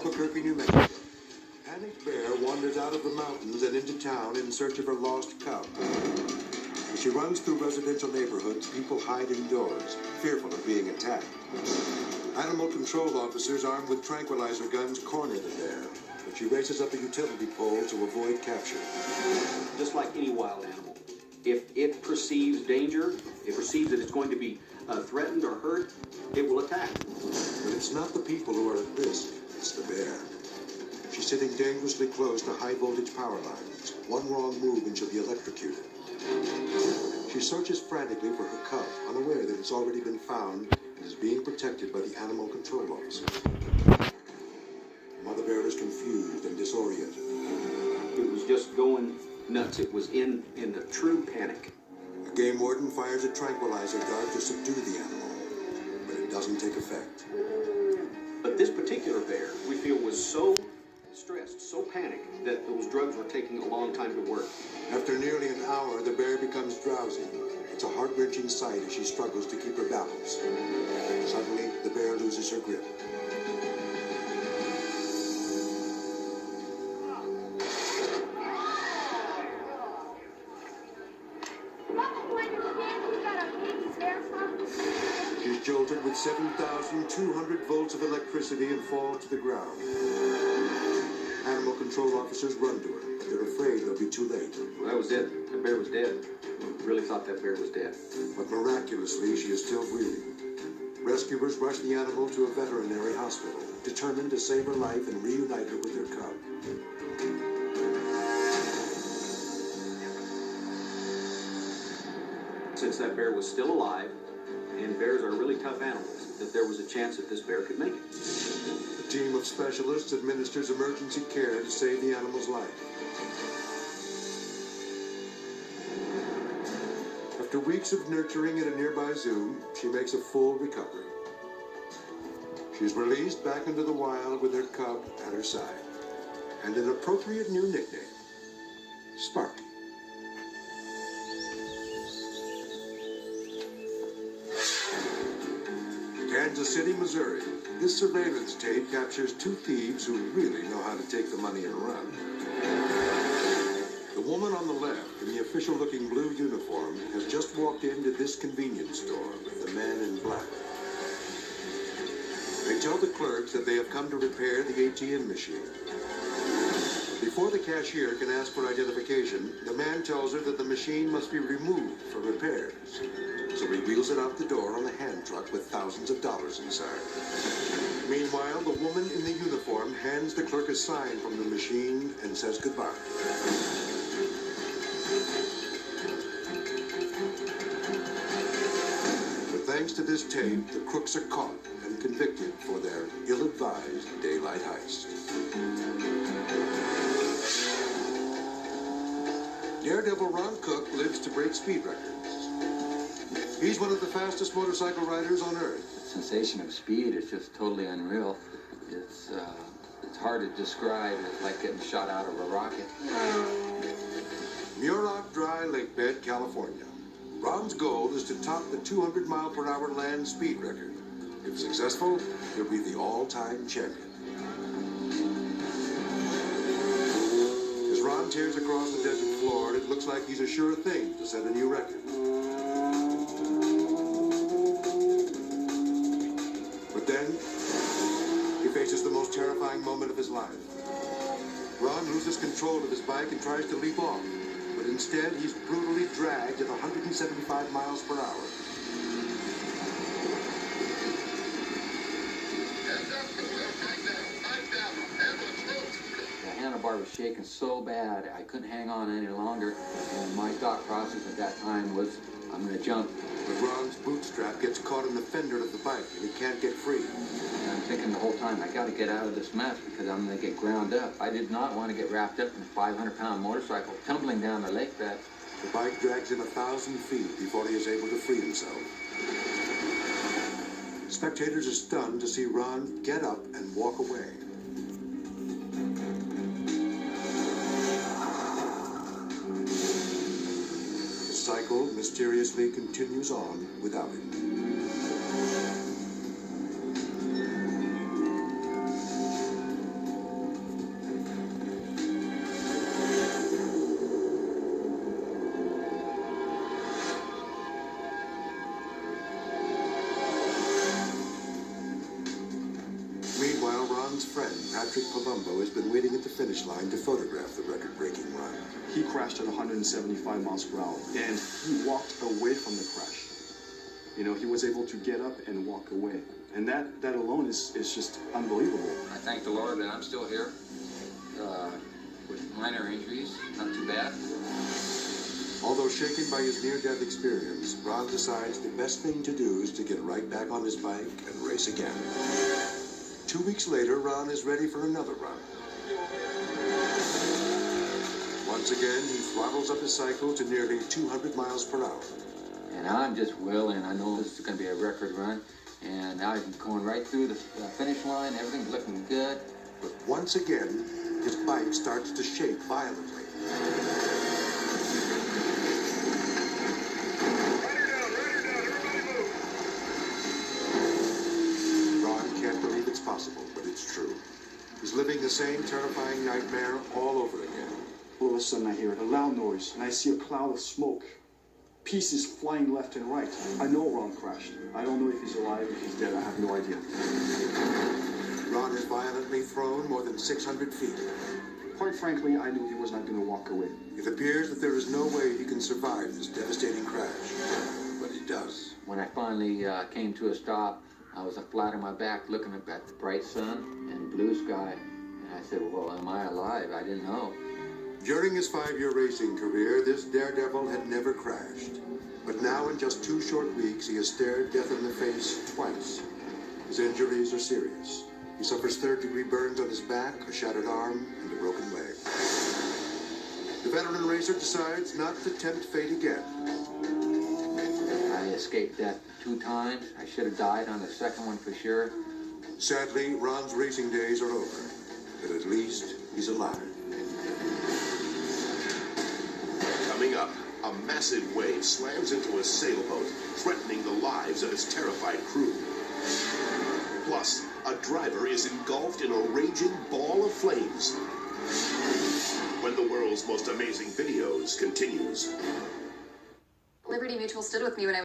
Albuquerque, New Mexico. Panicked bear wanders out of the mountains and into town in search of her lost cub. As she runs through residential neighborhoods, people hide indoors, fearful of being attacked. Animal control officers armed with tranquilizer guns corner the bear, but she races up a utility pole to avoid capture. Just like any wild animal, if it perceives danger, it perceives that it's going to be threatened or hurt, it will attack. But it's not the people who are at risk, it's the bear. She's sitting dangerously close to high-voltage power lines. One wrong move and she'll be electrocuted. She searches frantically for her cub, unaware that it's already been found and is being protected by the animal control officer. Mother bear is confused and disoriented. It was just going nuts. It was in a true panic. A game warden fires a tranquilizer dart to subdue the animal, but it doesn't take effect. But this particular bear, we feel, was so stressed, so panicked, that those drugs were taking a long time to work. After nearly an hour, the bear becomes drowsy. It's a heart-wrenching sight as she struggles to keep her balance. Suddenly, the bear loses her grip. She's jolted with 7,200 volts of electricity and falls to the ground. Animal control officers run to her, but they're afraid they'll be too late. Well, that was it. The bear was dead. We really thought that bear was dead. But miraculously, she is still breathing. Rescuers rush the animal to a veterinary hospital, determined to save her life and reunite her with her cub. Since that bear was still alive, and bears are really tough animals, that there was a chance that this bear could make it. A team of specialists administers emergency care to save the animal's life. After weeks of nurturing at a nearby zoo, she makes a full recovery. She's released back into the wild with her cub at her side, and an appropriate new nickname, Sparky. Kansas City, Missouri. This surveillance tape captures two thieves who really know how to take the money and run. The woman on the left, in the official-looking blue uniform, has just walked into this convenience store with the man in black. They tell the clerks that they have come to repair the ATM machine. Before the cashier can ask for identification, the man tells her that the machine must be removed for repairs. So he wheels it out the door on a hand truck with thousands of dollars inside. Meanwhile, the woman in the uniform hands the clerk a sign from the machine and says goodbye. But thanks to this tape, the crooks are caught and convicted for their ill-advised daylight heist. Daredevil Ron Cook lives to break speed records. He's one of the fastest motorcycle riders on Earth. The sensation of speed is just totally unreal. It's hard to describe. It's like getting shot out of a rocket. Muroc Dry Lake Bed, California. Ron's goal is to top the 200-mile-per-hour land speed record. If successful, he'll be the all-time champion. As Ron tears across the desert floor, it looks like he's a sure thing to set a new record. But then, he faces the most terrifying moment of his life. Ron loses control of his bike and tries to leap off, but instead he's brutally dragged at 175 miles per hour. The handlebar was shaking so bad, I couldn't hang on any longer, and my thought process at that time was, I'm going to jump. But Ron's bootstrap gets caught in the fender of the bike, and he can't get free. And I'm thinking the whole time, I got to get out of this mess because I'm going to get ground up. I did not want to get wrapped up in a 500-pound motorcycle tumbling down the lake bed. The bike drags him 1,000 feet before he is able to free himself. Spectators are stunned to see Ron get up and walk away. The cycle mysteriously continues on without him. Patrick Palumbo has been waiting at the finish line to photograph the record-breaking run. He crashed at 175 miles per hour, and he walked away from the crash. You know, he was able to get up and walk away. And that alone is just unbelievable. I thank the Lord that I'm still here with minor injuries, not too bad. Although shaken by his near-death experience, Ron decides the best thing to do is to get right back on his bike and race again. 2 weeks later, Ron is ready for another run. Once again, he throttles up his cycle to nearly 200 miles per hour. And I'm just willing. I know this is going to be a record run. And I'm going right through the finish line. Everything's looking good. But once again, his bike starts to shake violently. Ron can't believe it's possible, but it's true. He's living the same terrifying nightmare all over again. All of a sudden I hear a loud noise, and I see a cloud of smoke. Pieces flying left and right. I know Ron crashed. I don't know if he's alive, if he's dead. I have no idea. Ron is violently thrown more than 600 feet. Quite frankly, I knew he was not going to walk away. It appears that there is no way he can survive this devastating crash, but he does. When I finally came to a stop, I was flat on my back looking up at the bright sun and blue sky. And I said, well, am I alive? I didn't know. During his 5-year racing career, this daredevil had never crashed. But now, in just 2 short weeks, he has stared death in the face twice. His injuries are serious. He suffers 3rd-degree burns on his back, a shattered arm, and a broken leg. The veteran racer decides not to tempt fate again. I escaped death 2 times. I should have died on the second one for sure. Sadly, Ron's racing days are over, but at least he's alive. Coming up, a massive wave slams into a sailboat, threatening the lives of its terrified crew. Plus, a driver is engulfed in a raging ball of flames. When the world's most amazing videos continues. Liberty Mutual stood with me when I